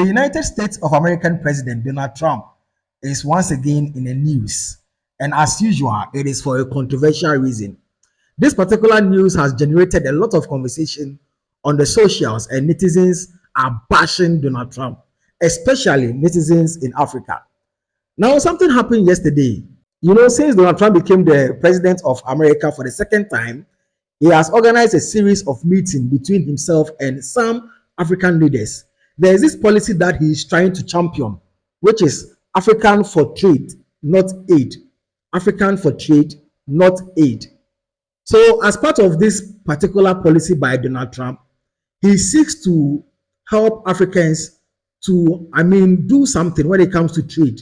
The United States of American President Donald Trump is once again in the news. And as usual, it is for a controversial reason. This particular news has generated a lot of conversation on the socials, and netizens are bashing Donald Trump, especially netizens in Africa. Now, something happened yesterday. Since Donald Trump became the president of America for the second time, he has organized a series of meetings between himself and some African leaders. There is this policy that he is trying to champion, which is African for trade, not aid. African for trade, not aid. So, as part of this particular policy by Donald Trump, he seeks to help Africans to, do something when it comes to trade.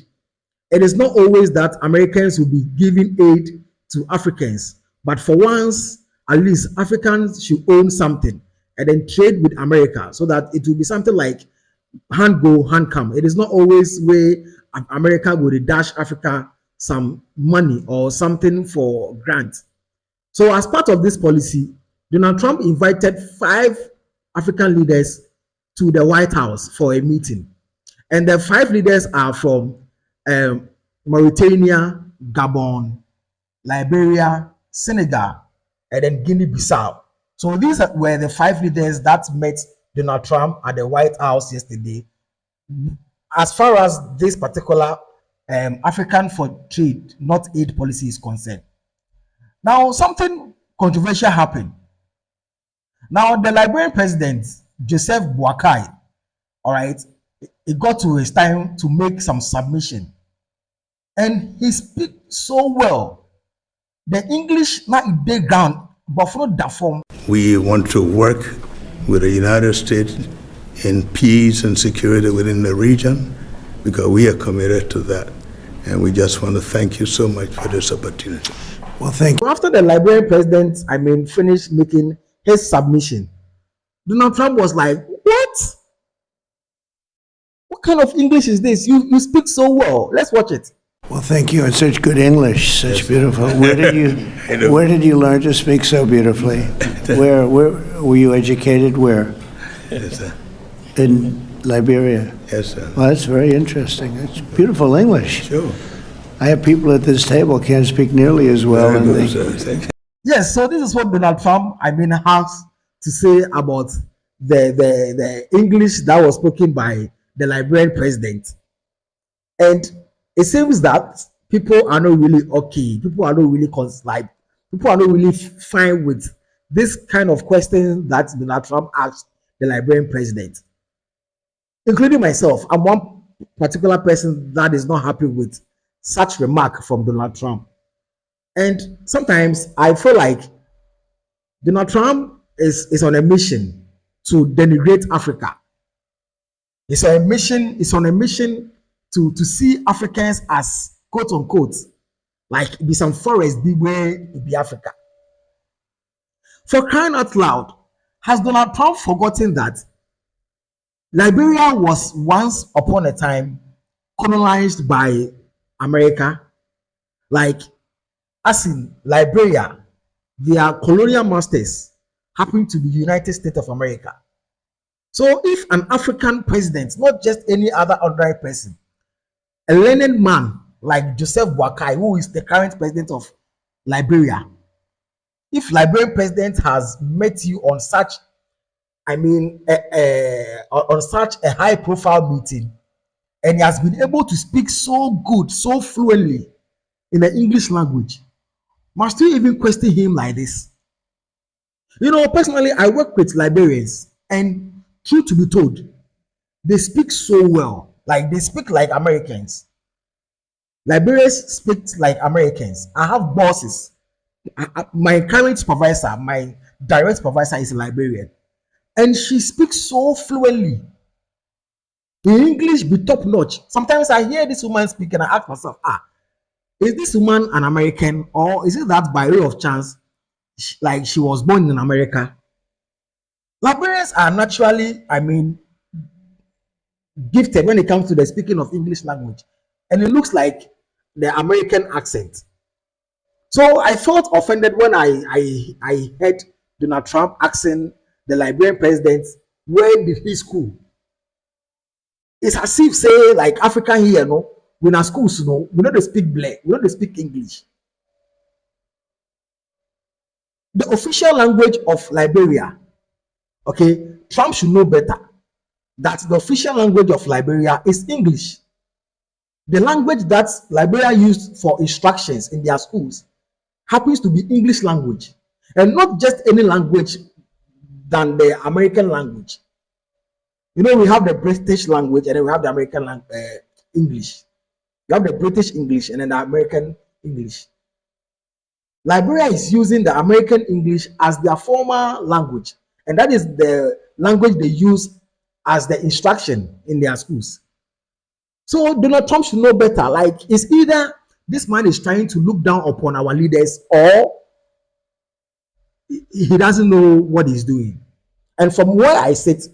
It is not always that Americans will be giving aid to Africans, but for once, at least Africans should own something and then trade with America so that it will be something like hand go, hand come. It is not always where America will dash Africa some money or something for grant. So, as part of this policy, Donald Trump invited 5 African leaders to the White House for a meeting. And the 5 leaders are from Mauritania, Gabon, Liberia, Senegal, and then Guinea-Bissau. So these were the 5 leaders that met Donald Trump at the White House yesterday. As far as this particular African for trade, not aid policy is concerned. Now, something controversial happened. Now, the Liberian president, Joseph Boakai, all right, it got to his time to make some submission. And he speaks so well. The English not in the ground, but from that form. We want to work with the United States in peace and security within the region because we are committed to that. And we just want to thank you so much for this opportunity. Well, thank you. After the Liberian president, finished making his submission, Donald Trump was like, what? What kind of English is this? You speak so well. Let's watch it. Well, thank you. It's such good English, such beautiful. Where did you learn to speak so beautifully? Where were you educated? Where? Yes, sir. In Liberia. Yes, sir. Well, that's very interesting. It's beautiful English. Sure. I have people at this table can't speak nearly as well. Very good, sir. Yes, so this is what Donald Trump, has to say about the English that was spoken by the Liberian president. And it seems that people are not really okay. People are not really people are not really fine with this kind of question that Donald Trump asked the Liberian president, including myself. I'm one particular person that is not happy with such remark from Donald Trump. And sometimes I feel like Donald Trump is on a mission to denigrate Africa. It's on a mission to see Africans as quote unquote like be some forest be where it be Africa. For crying out loud, has Donald Trump forgotten that Liberia was once upon a time colonized by America? Like, as in Liberia, their colonial masters happen to be United States of America. So if an African president, not just any other ordinary person, a learned man like Joseph Boakai, who is the current president of Liberia, if Liberian president has met you on such, on such a high-profile meeting, and he has been able to speak so good, so fluently in the English language, must you even question him like this? Personally, I work with Liberians, and truth to be told, they speak so well. Like, they speak like Americans. Liberians speak like Americans. I have bosses. My current supervisor, my direct supervisor is a Liberian. And she speaks so fluently. In English, be top notch. Sometimes I hear this woman speak and I ask myself, is this woman an American, or is it that by way of chance, she was born in America? Liberians are naturally, gifted when it comes to the speaking of English language. And it looks like the American accent. So I felt offended when I heard Donald Trump asking the Liberian president, where did he school? It's as if say like Africa here, no, we in our schools, no, we know they speak black, we know they speak English. The official language of Liberia, okay, Trump should know better that the official language of Liberia is English. The language that Liberia used for instructions in their schools happens to be English language, and not just any language than the American language. You know, we have the British language and then we have the American English. You have the British English and then the American English. Liberia is using the American English as their formal language, and that is the language they use as the instruction in their schools. So Donald Trump should know better. Like, it's either this man is trying to look down upon our leaders, or he doesn't know what he's doing. And from where I sit,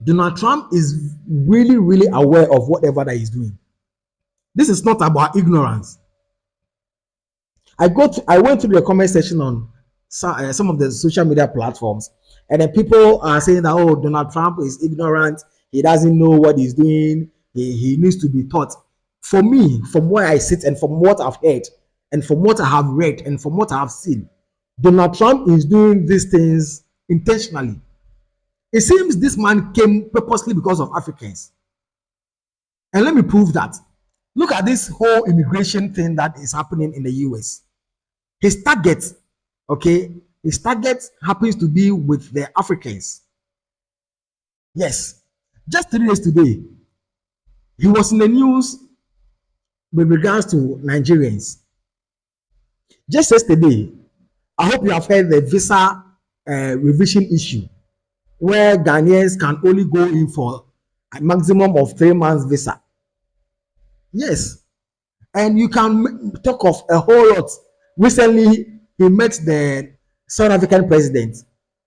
Donald Trump is really, really aware of whatever that he's doing. This is not about ignorance. I went through the comment section on some of the social media platforms, and then people are saying that, oh, Donald Trump is ignorant, he doesn't know what he's doing, he needs to be taught. For me, from where I sit and from what I've heard and from what I have read and from what I have seen, Donald Trump is doing these things intentionally. It seems this man came purposely because of Africans. And let me prove that. Look at this whole immigration thing that is happening in the US. His target, okay, his target happens to be with the Africans. Yes. Just 3 days today, he was in the news with regards to Nigerians. Just yesterday, I hope you have heard the visa revision issue, where Ghanaians can only go in for a maximum of 3 months visa. Yes. And you can talk of a whole lot. Recently, he met the South African president,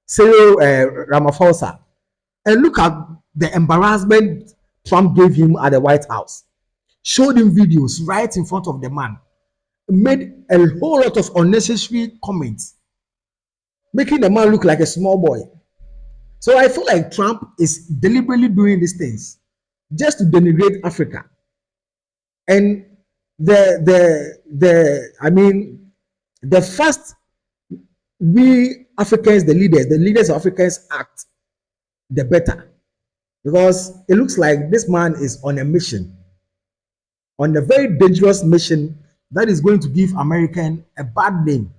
Cyril Ramaphosa. And look at the embarrassment Trump gave him at the White House. Showed him videos right in front of the man. Made a whole lot of unnecessary comments, making the man look like a small boy. So I feel like Trump is deliberately doing these things just to denigrate Africa. And the first we Africans, the leaders of Africans act, the better. Because it looks like this man is on a mission, on a very dangerous mission that is going to give American a bad name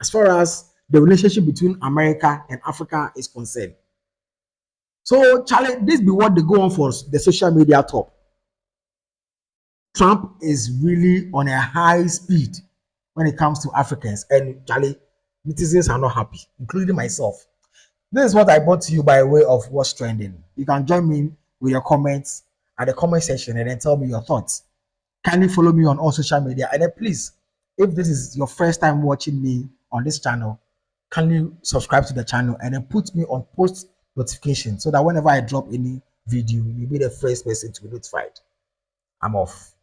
as far as the relationship between America and Africa is concerned. So, Charlie, this be what they go on for the social media top. Trump is really on a high speed when it comes to Africans, and Charlie, netizens are not happy, including myself. This is what I brought to you by way of what's trending. You can join me with your comments at the comment section and then tell me your thoughts. Kindly follow me on all social media, and then please, if this is your first time watching me on this channel, kindly subscribe to the channel and then put me on post notification so that whenever I drop any video, you'll be the first person to be notified. I'm off.